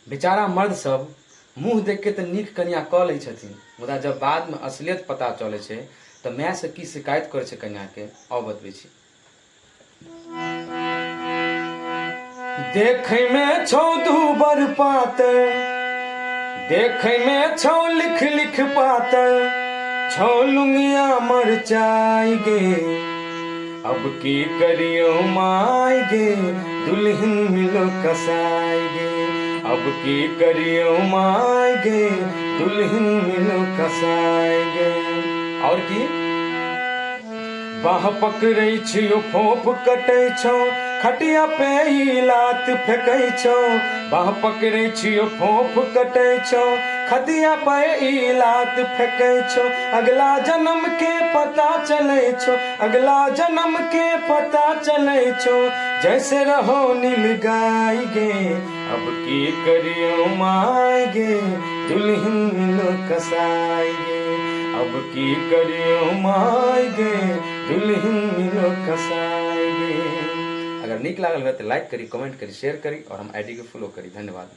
बेचारा मर्द सब मुँह देख के तो नीक कनिया कऽ लै छथिन, मुदा जब बाद में असलियत पता चले छै तो माय से की शिकायत करे छै कन्या के, आओ बतबै छी। देखे में छौ दूबर पातर, देखे में छौ लिख लिख पातर, छौ लुंगिया मरचाई गे, अब की करियो माय गे, दुल्हन मिलो कसाई गे, अब की करियो माय गे, दुल्हन मिलो कसाई गे। और की बाह पकड़ै छियो फोप कटै छौ, खटिया पे ही लात फेंकै छौ, बाह पकड़ै छियो फोप कटै छौ, खटिया पे ही लात फेंकै छौ, अगला जन्म के पता चलै छौ, अगला जन्म के पता चलै छौ, जैसे रहो नील गाय गे, अब की करियो माय गे, दुल्हन मिलो कसाई गे, अब की करियो माय गे, दुल्हन मिलो कसाई गे। अगर नीक लागल है तो लाइक करी, कमेंट करी, शेयर करी और हम आईडी के फॉलो करी। धन्यवाद।